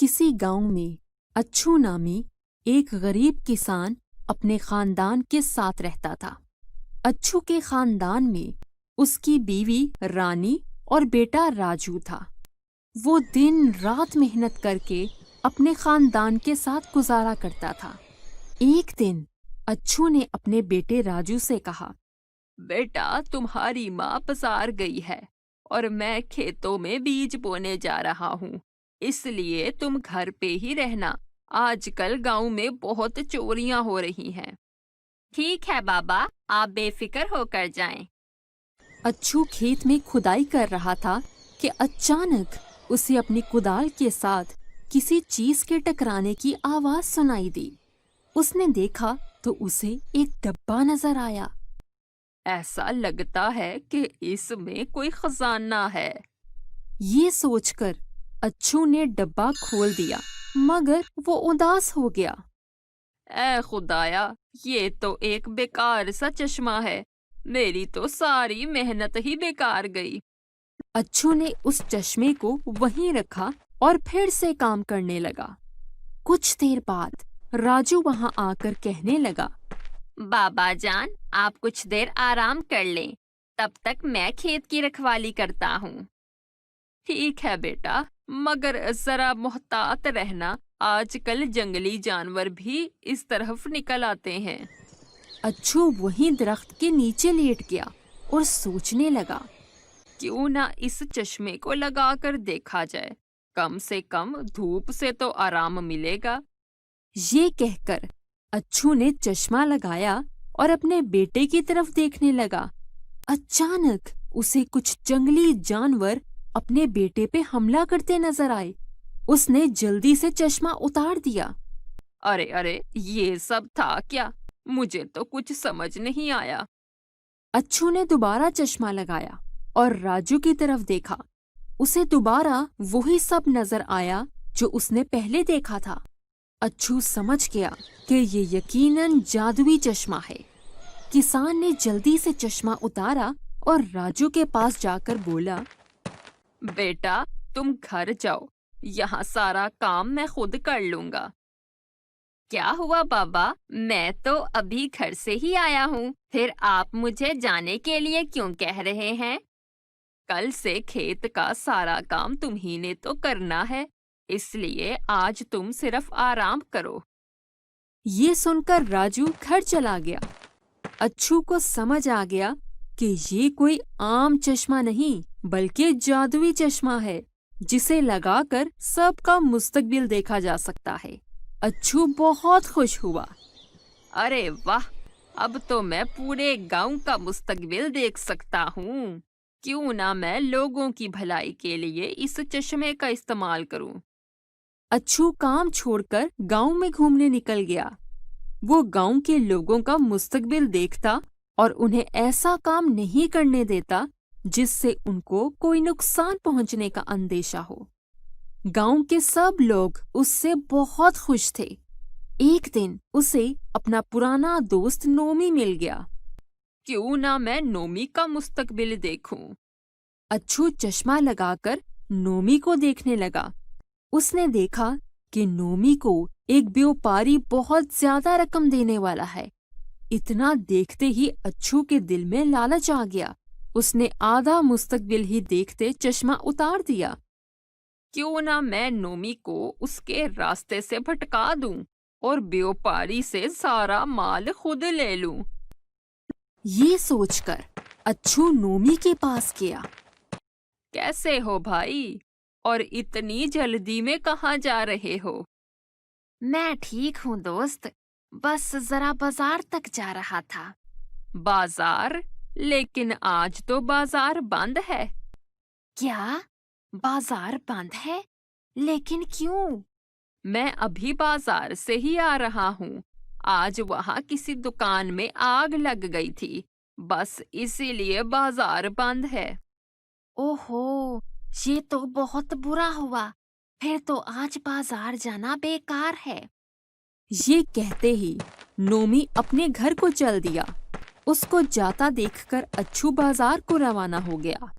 किसी गांव में अच्छू नामी एक गरीब किसान अपने खानदान के साथ रहता था। अच्छू के खानदान में उसकी बीवी रानी और बेटा राजू था। वो दिन रात मेहनत करके अपने खानदान के साथ गुजारा करता था। एक दिन अच्छू ने अपने बेटे राजू से कहा, बेटा, तुम्हारी माँ बाजार गई है और मैं खेतों में बीज बोने जा रहा हूँ, इसलिए तुम घर पे ही रहना। आजकल गांव में बहुत चोरियां हो रही हैं। ठीक है बाबा, आप बेफिक्र होकर जाएं। अच्छू खेत में खुदाई कर रहा था कि अचानक उसे अपनी कुदाल के साथ किसी चीज के टकराने की आवाज सुनाई दी। उसने देखा तो उसे एक डब्बा नजर आया। ऐसा लगता है कि इसमें कोई खजाना है। ये सोचकर अच्छू ने डब्बा खोल दिया, मगर वो उदास हो गया। ऐ खुदाया, ये तो एक बेकार सा चश्मा है। मेरी तो सारी मेहनत ही बेकार गई। अच्छू ने उस चश्मे को वहीं रखा और फिर से काम करने लगा। कुछ देर बाद राजू वहां आकर कहने लगा, बाबा जान, आप कुछ देर आराम कर लें, तब तक मैं खेत की रखवाली करता हूँ। ठीक है बेटा, मगर जरा मोहतात रहना। आजकल जंगली जानवर भी इस तरफ निकल आते हैं। अच्छू वहीं दरख्त के नीचे लेट गया और सोचने लगा, क्यों ना इस चश्मे को लगाकर देखा जाए, कम से कम धूप से तो आराम मिलेगा। ये कहकर अच्छू ने चश्मा लगाया और अपने बेटे की तरफ देखने लगा। अचानक उसे कुछ जंगली जानवर अपने बेटे पे हमला करते नजर आए। उसने जल्दी से चश्मा उतार दिया। अरे अरे, ये सब था क्या? मुझे तो कुछ समझ नहीं आया। अच्छू ने दोबारा चश्मा लगाया और राजू की तरफ देखा। उसे दोबारा वही सब नजर आया जो उसने पहले देखा था। अच्छू समझ गया कि ये यकीनन जादुई चश्मा है। किसान ने जल्दी से चश्मा उतारा और राजू के पास जाकर बोला, बेटा, तुम घर जाओ, यहाँ सारा काम मैं खुद कर लूंगा। क्या हुआ बाबा? मैं तो अभी घर से ही आया हूँ, फिर आप मुझे जाने के लिए क्यों कह रहे हैं? कल से खेत का सारा काम तुम्ही ने तो करना है, इसलिए आज तुम सिर्फ आराम करो। ये सुनकर राजू घर चला गया। अच्छू को समझ आ गया कि ये कोई आम चश्मा नहीं, बल्कि जादुई चश्मा है, जिसे लगाकर सबका मुस्तकबिल देखा जा सकता है। अच्छू बहुत खुश हुआ। अरे वाह, अब तो मैं पूरे गांव का मुस्तकबिल देख सकता हूँ। क्यों ना मैं लोगों की भलाई के लिए इस चश्मे का इस्तेमाल करूँ। अच्छू काम छोड़कर गांव में घूमने निकल गया। वो गांव के लोगों का मुस्तकबिल देखता और उन्हें ऐसा काम नहीं करने देता जिससे उनको कोई नुकसान पहुंचने का अंदेशा हो। गांव के सब लोग उससे बहुत खुश थे। एक दिन उसे अपना पुराना दोस्त नोमी मिल गया। क्यों ना मैं नोमी का मुस्तकबिल देखूं। अच्छू चश्मा लगाकर नोमी को देखने लगा। उसने देखा कि नोमी को एक व्यापारी बहुत ज्यादा रकम देने वाला है। इतना देखते ही अच्छू के दिल में लालच आ गया। उसने आधा मुस्तकबिल ही देखते चश्मा उतार दिया। क्यों ना मैं नोमी को उसके रास्ते से भटका दूं और व्यापारी से सारा माल खुद ले लूं। ये सोचकर अच्छू नोमी के पास गया। कैसे हो भाई? और इतनी जल्दी में कहाँ जा रहे हो? मैं ठीक हूँ दोस्त, बस जरा बाजार तक जा रहा था। बाजार? लेकिन आज तो बाजार बंद है। क्या? बाजार बंद है? लेकिन क्यों? मैं अभी बाजार से ही आ रहा हूँ। आज वहाँ किसी दुकान में आग लग गई थी, बस इसीलिए बाजार बंद है। ओहो, ये तो बहुत बुरा हुआ। फिर तो आज बाजार जाना बेकार है। ये कहते ही नोमी अपने घर को चल दिया। उसको जाता देखकर अच्छू बाजार को रवाना हो गया।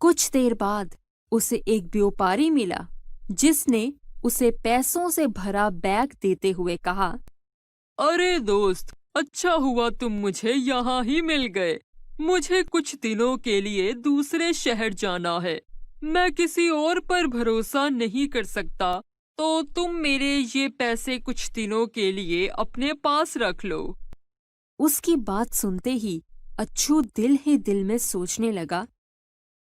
कुछ देर बाद उसे एक व्यापारी मिला जिसने उसे पैसों से भरा बैग देते हुए कहा, अरे दोस्त, अच्छा हुआ तुम मुझे यहाँ ही मिल गए। मुझे कुछ दिनों के लिए दूसरे शहर जाना है। मैं किसी और पर भरोसा नहीं कर सकता, तो तुम मेरे ये पैसे कुछ दिनों के लिए अपने पास रख लो। उसकी बात सुनते ही अच्छू दिल ही दिल में सोचने लगा,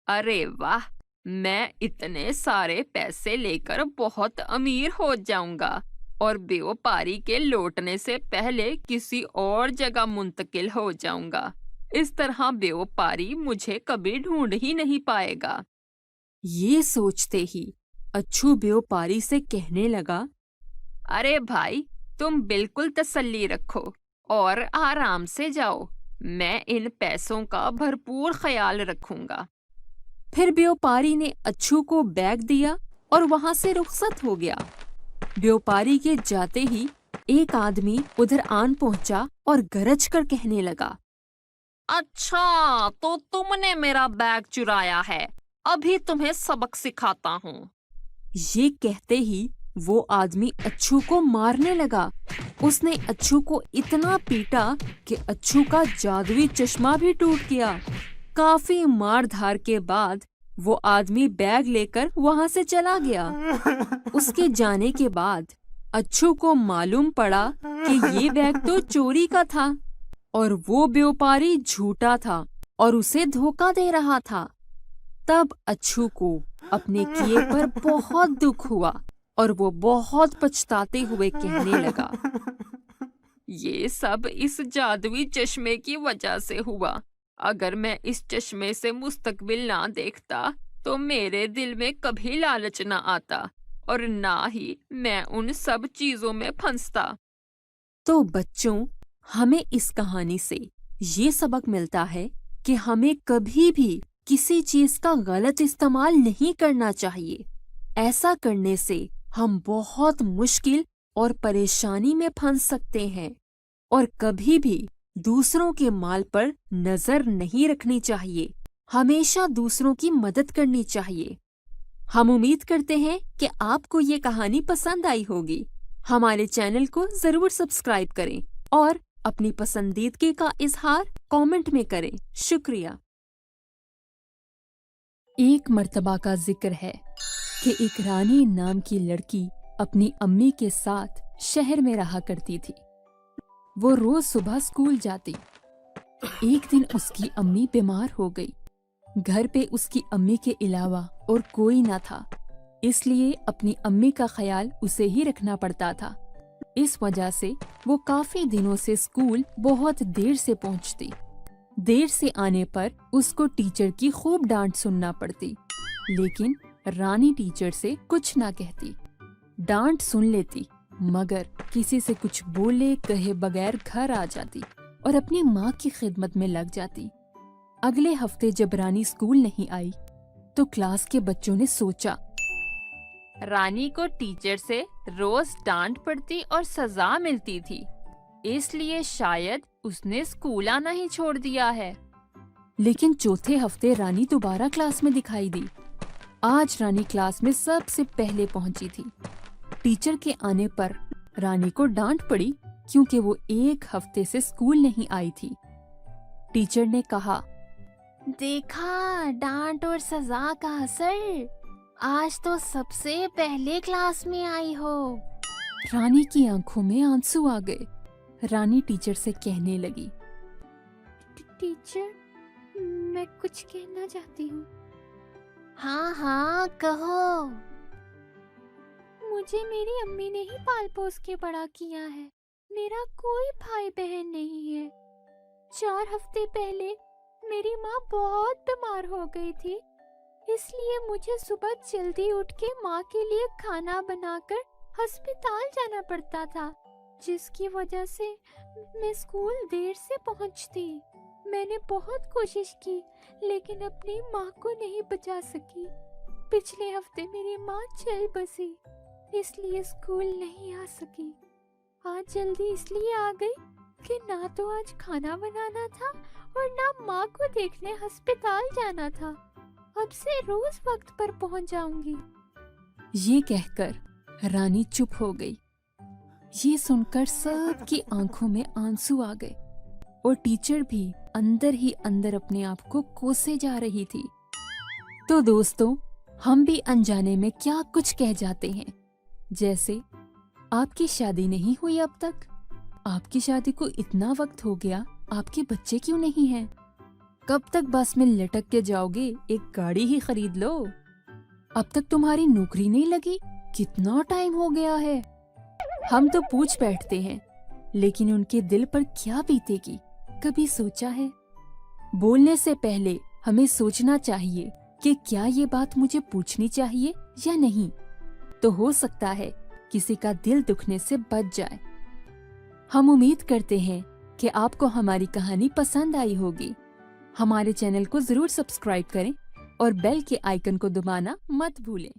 अरे वाह, मैं इतने सारे पैसे लेकर बहुत अमीर हो जाऊंगा और व्यापारी के लौटने से पहले किसी और जगह मुंतकिल हो जाऊंगा। इस तरह व्यापारी मुझे कभी ढूंढ ही नहीं पाएगा। ये सोचते ही अच्छू व्यापारी से कहने लगा, अरे भाई, तुम बिल्कुल तसल्ली रखो और आराम से जाओ। मैं इन पैसों का भरपूर ख्याल रखूंगा। फिर व्यापारी ने अच्छू को बैग दिया और वहां से रुखसत हो गया। व्यापारी के जाते ही एक आदमी उधर आन पहुंचा और गरज कर कहने लगा, अच्छा, तो तुमने मेरा बैग चुराया है। अभी तुम्हें सबक सिखाता हूँ। ये कहते ही वो आदमी अच्छू को मारने लगा। उसने अच्छू को इतना पीटा कि अच्छू का जादुई चश्मा भी टूट गया। काफी मार धार के बाद वो आदमी बैग लेकर वहां से चला गया। उसके जाने के बाद अच्छू को मालूम पड़ा कि ये बैग तो चोरी का था और वो व्यापारी झूठा था और उसे धोखा दे रहा था। तब अच्छू को अपने किए पर बहुत दुख हुआ और वो बहुत पछताते हुए कहने लगा, ये सब इस जादुई चश्मे की वजह से हुआ। अगर मैं इस चश्मे से मुस्तकबिल ना देखता तो मेरे दिल में कभी लालच ना आता और ना ही मैं उन सब चीजों में फंसता। तो बच्चों, हमें इस कहानी से ये सबक मिलता है कि हमें कभी भी किसी चीज का गलत इस्तेमाल नहीं करना चाहिए। ऐसा करने से हम बहुत मुश्किल और परेशानी में फंस सकते हैं और कभी भी दूसरों के माल पर नजर नहीं रखनी चाहिए। हमेशा दूसरों की मदद करनी चाहिए। हम उम्मीद करते हैं कि आपको ये कहानी पसंद आई होगी। हमारे चैनल को जरूर सब्सक्राइब करें और अपनी पसंदीदगी का इजहार कमेंट में करें। शुक्रिया। एक मर्तबा का जिक्र है कि एक रानी नाम की लड़की अपनी अम्मी के साथ शहर में रहा करती थी। वो रोज सुबह स्कूल जाती। एक दिन उसकी अम्मी बीमार हो गई। घर पे उसकी अम्मी के अलावा और कोई ना था, इसलिए अपनी अम्मी का ख्याल उसे ही रखना पड़ता था। इस वजह से वो काफी दिनों से स्कूल बहुत देर से पहुंचती। देर से आने पर उसको टीचर की खूब डांट सुनना पड़ती, लेकिन रानी टीचर से कुछ ना कहती। डांट सुन लेती मगर किसी से कुछ बोले कहे बगैर घर आ जाती और अपनी माँ की खिदमत में लग जाती। अगले हफ्ते जब रानी स्कूल नहीं आई तो क्लास के बच्चों ने सोचा, रानी को टीचर से रोज डांट पड़ती और सजा मिलती थी, इसलिए शायद उसने स्कूल आना ही छोड़ दिया है। लेकिन चौथे हफ्ते रानी दोबारा क्लास में दिखाई दी। आज रानी क्लास में सबसे पहले पहुंची थी। टीचर के आने पर रानी को डांट पड़ी क्योंकि वो एक हफ्ते से स्कूल नहीं आई थी। टीचर ने कहा, देखा डांट और सजा का असर, आज तो सबसे पहले क्लास में आई हो। रानी की आंखों में आंसू आ गए। रानी टीचर से कहने लगी, टीचर, मैं कुछ कहना चाहती हूँ। हाँ हाँ कहो। मुझे मेरी अम्मी ने ही पाल पोस के बड़ा किया है। मेरा कोई भाई बहन नहीं है। 4 हफ्ते पहले मेरी माँ बहुत बीमार हो गई थी, इसलिए मुझे सुबह जल्दी उठ के माँ के लिए खाना बनाकर अस्पताल जाना पड़ता था, जिसकी वजह से मैं स्कूल देर से पहुंचती। मैंने बहुत कोशिश की लेकिन अपनी माँ को नहीं बचा सकी। पिछले हफ्ते मेरी माँ चल बसी, इसलिए स्कूल नहीं आ सकी। आज जल्दी इसलिए आ गई कि ना तो आज खाना बनाना था और ना माँ को देखने अस्पताल जाना था। अब से रोज वक्त पर पहुंच जाऊंगी। ये कहकर रानी चुप हो गई। ये सुनकर सबकी आंखों में आंसू आ गए और टीचर भी अंदर ही अंदर अपने आप को कोसे जा रही थी। तो दोस्तों, हम भी अनजाने में क्या कुछ कह जाते हैं, जैसे आपकी शादी नहीं हुई अब तक, आपकी शादी को इतना वक्त हो गया, आपके बच्चे क्यों नहीं हैं? कब तक बस में लटक के जाओगे, एक गाड़ी ही खरीद लो। अब तक तुम्हारी नौकरी नहीं लगी, कितना टाइम हो गया है। हम तो पूछ बैठते हैं, लेकिन उनके दिल पर क्या बीतेगी, कभी सोचा है? बोलने से पहले हमें सोचना चाहिए कि क्या ये बात मुझे पूछनी चाहिए या नहीं, तो हो सकता है किसी का दिल दुखने से बच जाए। हम उम्मीद करते हैं कि आपको हमारी कहानी पसंद आई होगी। हमारे चैनल को जरूर सब्सक्राइब करें और बेल के आइकन को दबाना मत भूलें।